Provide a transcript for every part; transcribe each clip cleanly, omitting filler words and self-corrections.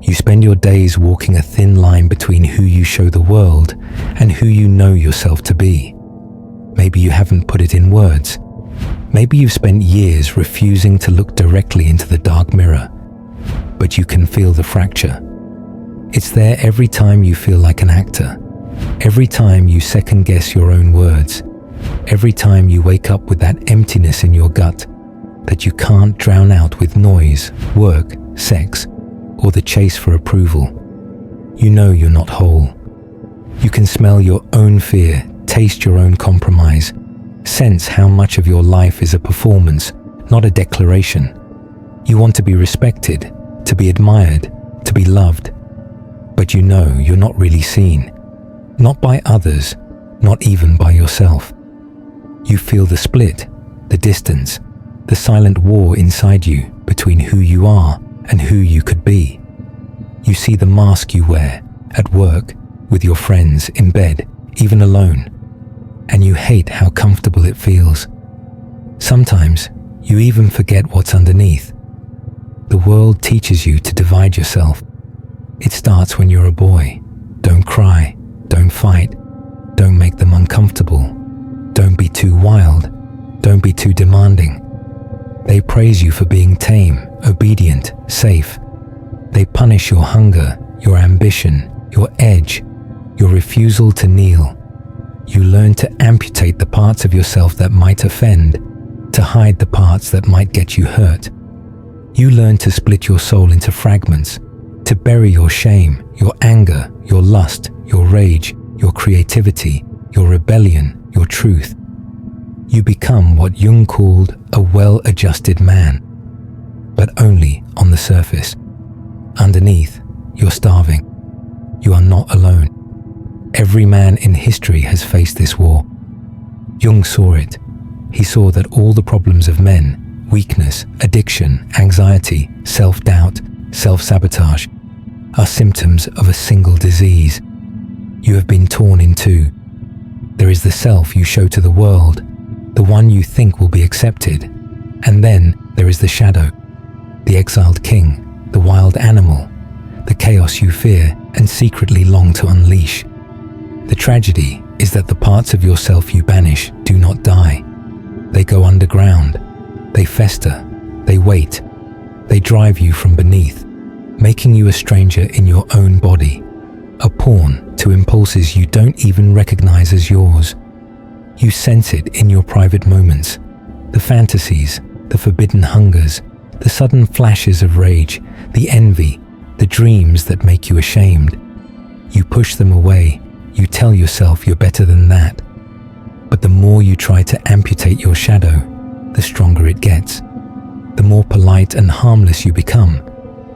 You spend your days walking a thin line between who you show the world and who you know yourself to be. Maybe you haven't put it in words. Maybe you've spent years refusing to look directly into the dark mirror, but you can feel the fracture. It's there every time you feel like an actor, every time you second-guess your own words, every time you wake up with that emptiness in your gut that you can't drown out with noise, work, sex, or the chase for approval. You know you're not whole. You can smell your own fear, taste your own compromise, sense how much of your life is a performance, not a declaration. You want to be respected, to be admired, to be loved. But you know you're not really seen. Not by others, not even by yourself. You feel the split, the distance, the silent war inside you between who you are and who you could be. You see the mask you wear, at work, with your friends, in bed, even alone, and you hate how comfortable it feels. Sometimes you even forget what's underneath. The world teaches you to divide yourself. It starts when you're a boy. Don't cry, don't fight, don't make them uncomfortable, don't be too wild, don't be too demanding. They praise you for being tame, obedient, safe. They punish your hunger, your ambition, your edge, your refusal to kneel. You learn to amputate the parts of yourself that might offend, to hide the parts that might get you hurt. You learn to split your soul into fragments, to bury your shame, your anger, your lust, your rage, your creativity, your rebellion, your truth. You become what Jung called a well-adjusted man, but only on the surface. Underneath, you're starving. You are not alone. Every man in history has faced this war. Jung saw it. He saw that all the problems of men, weakness, addiction, anxiety, self-doubt, self-sabotage, are symptoms of a single disease. You have been torn in two. There is the self you show to the world, the one you think will be accepted, and then there is the shadow, the exiled king, the wild animal, the chaos you fear and secretly long to unleash. The tragedy is that the parts of yourself you banish do not die. They go underground, they fester, they wait, they drive you from beneath, making you a stranger in your own body, a pawn to impulses you don't even recognize as yours. You sense it in your private moments, the fantasies, the forbidden hungers, the sudden flashes of rage, the envy, the dreams that make you ashamed. You push them away, you tell yourself you're better than that. But the more you try to amputate your shadow, the stronger it gets. The more polite and harmless you become,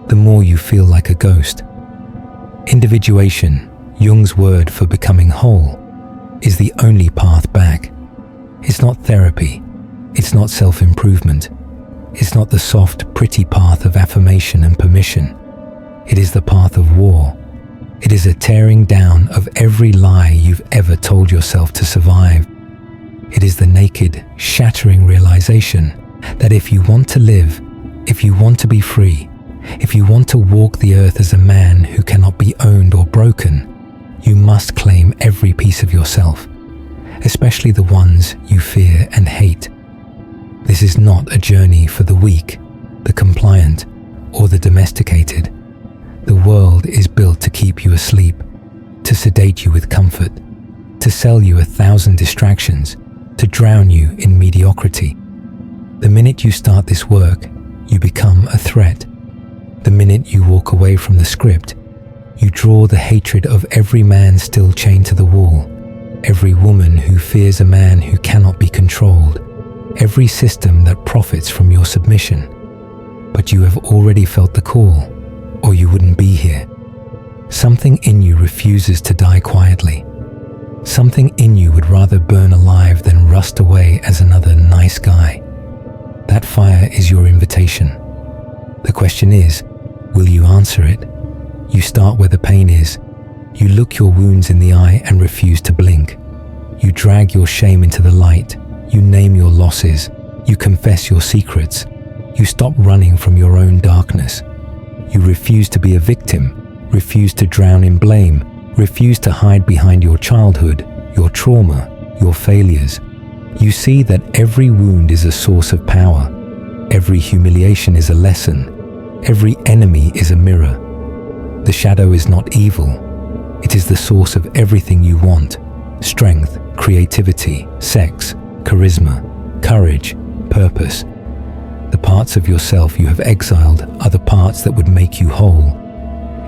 the more you feel like a ghost. Individuation, Jung's word for becoming whole, is the only path back. It's not therapy. It's not self-improvement. It's not the soft, pretty path of affirmation and permission. It is the path of war. It is a tearing down of every lie you've ever told yourself to survive. It is the naked, shattering realization that if you want to live, if you want to be free, if you want to walk the earth as a man who cannot be owned or broken, you must claim every piece of yourself, especially the ones you fear and hate. This is not a journey for the weak, the compliant, or the domesticated. The world is built to keep you asleep, to sedate you with comfort, to sell you 1,000 distractions, to drown you in mediocrity. The minute you start this work, you become a threat. The minute you walk away from the script, you draw the hatred of every man still chained to the wall, every woman who fears a man who cannot be controlled, every system that profits from your submission. But you have already felt the call, or you wouldn't be here. Something in you refuses to die quietly. Something in you would rather burn alive than rust away as another nice guy. That fire is your invitation. The question is, will you answer it? You start where the pain is. You look your wounds in the eye and refuse to blink. You drag your shame into the light. You name your losses. You confess your secrets. You stop running from your own darkness. You refuse to be a victim, refuse to drown in blame, refuse to hide behind your childhood, your trauma, your failures. You see that every wound is a source of power. Every humiliation is a lesson. Every enemy is a mirror. The shadow is not evil. It is the source of everything you want: strength, creativity, sex, charisma, courage, purpose. The parts of yourself you have exiled are the parts that would make you whole.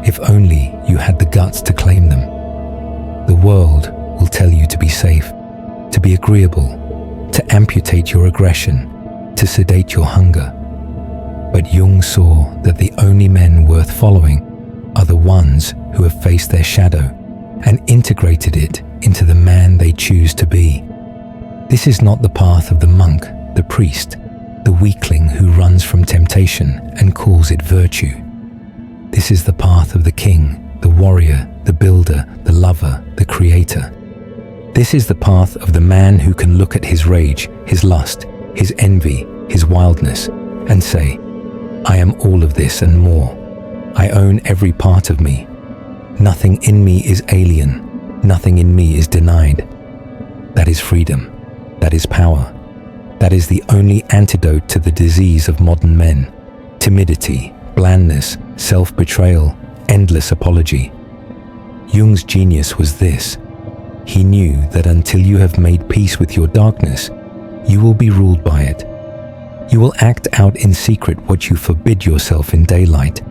If only you had the guts to claim them. The world will tell you to be safe, to be agreeable, to amputate your aggression, to sedate your hunger. But Jung saw that the only men worth following are the ones who have faced their shadow and integrated it into the man they choose to be. This is not the path of the monk, the priest, the weakling who runs from temptation and calls it virtue. This is the path of the king, the warrior, the builder, the lover, the creator. This is the path of the man who can look at his rage, his lust, his envy, his wildness, and say, I am all of this and more. I own every part of me. Nothing in me is alien. Nothing in me is denied. That is freedom. That is power. That is the only antidote to the disease of modern men: timidity, blandness, self-betrayal, endless apology. Jung's genius was this. He knew that until you have made peace with your darkness, you will be ruled by it. You will act out in secret what you forbid yourself in daylight.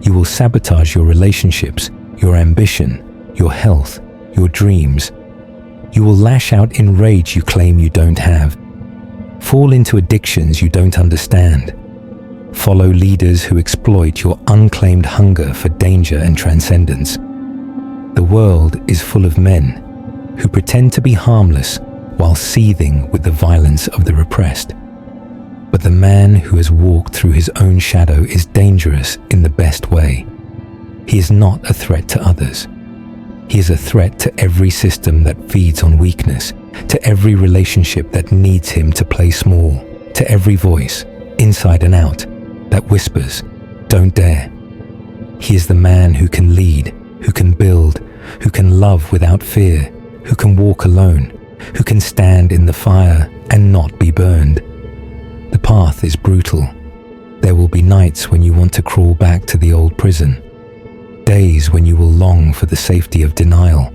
You will sabotage your relationships, your ambition, your health, your dreams. You will lash out in rage you claim you don't have. Fall into addictions you don't understand. Follow leaders who exploit your unclaimed hunger for danger and transcendence. The world is full of men who pretend to be harmless while seething with the violence of the repressed. But the man who has walked through his own shadow is dangerous in the best way. He is not a threat to others. He is a threat to every system that feeds on weakness, to every relationship that needs him to play small, to every voice, inside and out, that whispers, don't dare. He is the man who can lead, who can build, who can love without fear, who can walk alone, who can stand in the fire and not be burned. The path is brutal. There will be nights when you want to crawl back to the old prison, days when you will long for the safety of denial,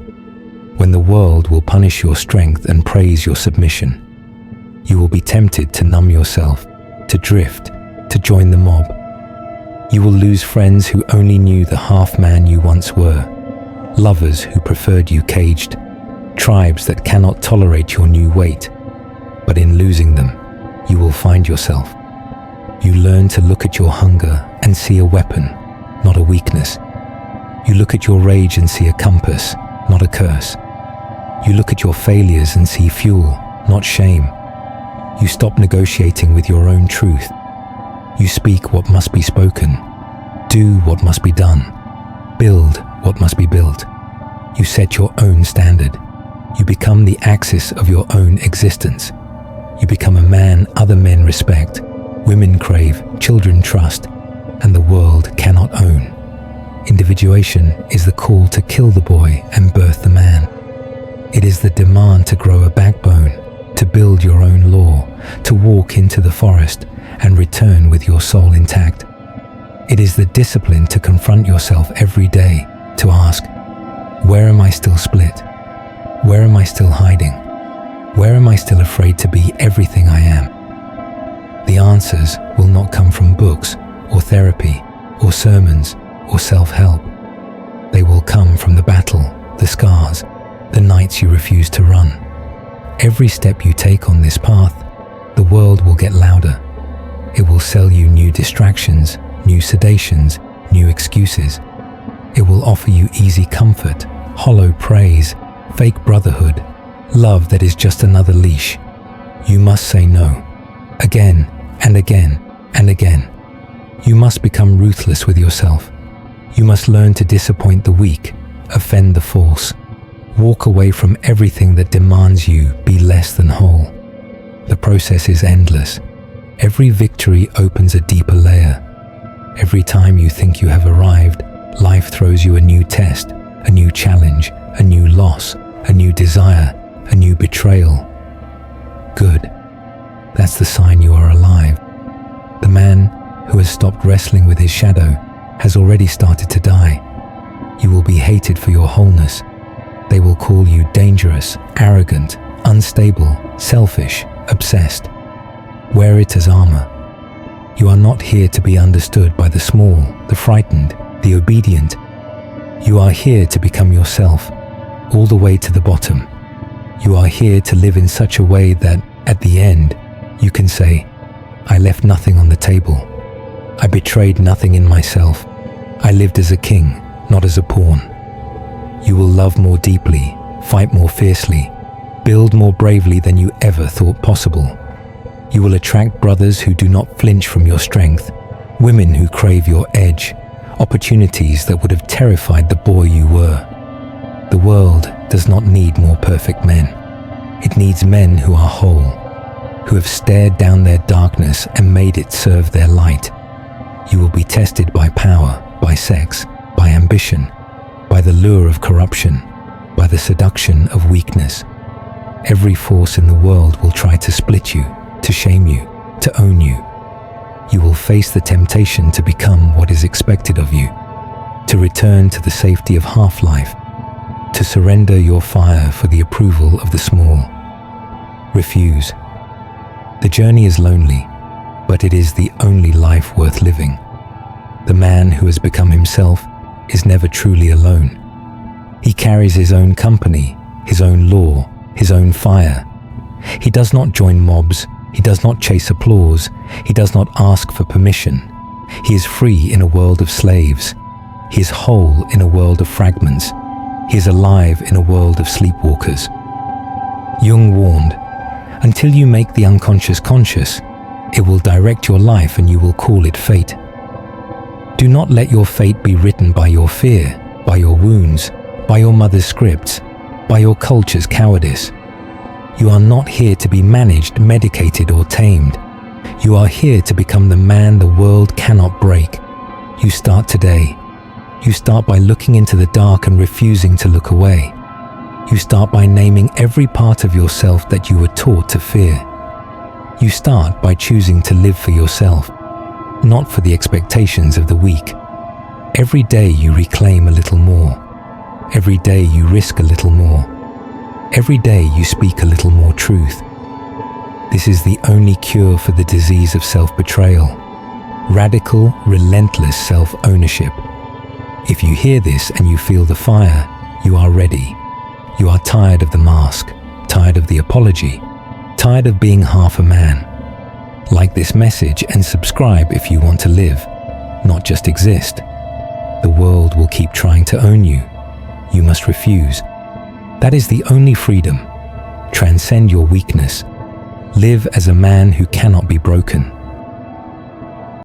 when the world will punish your strength and praise your submission. You will be tempted to numb yourself, to drift, to join the mob. You will lose friends who only knew the half-man you once were, lovers who preferred you caged, tribes that cannot tolerate your new weight. But in losing them, you will find yourself. You learn to look at your hunger and see a weapon, not a weakness. You look at your rage and see a compass, not a curse. You look at your failures and see fuel, not shame. You stop negotiating with your own truth. You speak what must be spoken, do what must be done, build what must be built. You set your own standard. You become the axis of your own existence. You become a man other men respect, women crave, children trust, and the world cannot own. Individuation is the call to kill the boy and birth the man. It is the demand to grow a backbone, to build your own law, to walk into the forest and return with your soul intact. It is the discipline to confront yourself every day, to ask, where am I still split? Where am I still hiding? Where am I still afraid to be everything I am? The answers will not come from books or therapy or sermons or self-help. They will come from the battle, the scars, the nights you refuse to run. Every step you take on this path, the world will get louder. It will sell you new distractions, new sedations, new excuses. It will offer you easy comfort, hollow praise, fake brotherhood, love that is just another leash. You must say no, again and again and again. You must become ruthless with yourself. You must learn to disappoint the weak, offend the false, walk away from everything that demands you be less than whole. The process is endless. Every victory opens a deeper layer. Every time you think you have arrived, life throws you a new test, a new challenge, a new loss, a new desire, a new betrayal. Good. That's the sign you are alive. The man who has stopped wrestling with his shadow has already started to die. You will be hated for your wholeness. They will call you dangerous, arrogant, unstable, selfish, obsessed. Wear it as armor. You are not here to be understood by the small, the frightened, the obedient. You are here to become yourself, all the way to the bottom. You are here to live in such a way that, at the end, you can say, I left nothing on the table. I betrayed nothing in myself. I lived as a king, not as a pawn. You will love more deeply, fight more fiercely, build more bravely than you ever thought possible. You will attract brothers who do not flinch from your strength, women who crave your edge, opportunities that would have terrified the boy you were. The world does not need more perfect men. It needs men who are whole, who have stared down their darkness and made it serve their light. You will be tested by power, by sex, by ambition, by the lure of corruption, by the seduction of weakness. Every force in the world will try to split you, to shame you, to own you. You will face the temptation to become what is expected of you, to return to the safety of half-life, to surrender your fire for the approval of the small. Refuse. The journey is lonely, but it is the only life worth living. The man who has become himself is never truly alone. He carries his own company, his own law, his own fire. He does not join mobs. He does not chase applause. He does not ask for permission. He is free in a world of slaves. He is whole in a world of fragments. He is alive in a world of sleepwalkers. Jung warned, until you make the unconscious conscious, it will direct your life and you will call it fate. Do not let your fate be written by your fear, by your wounds, by your mother's scripts, by your culture's cowardice. You are not here to be managed, medicated, or tamed. You are here to become the man the world cannot break. You start today. You start by looking into the dark and refusing to look away. You start by naming every part of yourself that you were taught to fear. You start by choosing to live for yourself, not for the expectations of the weak. Every day you reclaim a little more. Every day you risk a little more. Every day you speak a little more truth. This is the only cure for the disease of self-betrayal. Radical, relentless self-ownership. If you hear this and you feel the fire, you are ready. You are tired of the mask, tired of the apology, tired of being half a man. Like this message and subscribe if you want to live, not just exist. The world will keep trying to own you. You must refuse. That is the only freedom. Transcend your weakness. Live as a man who cannot be broken.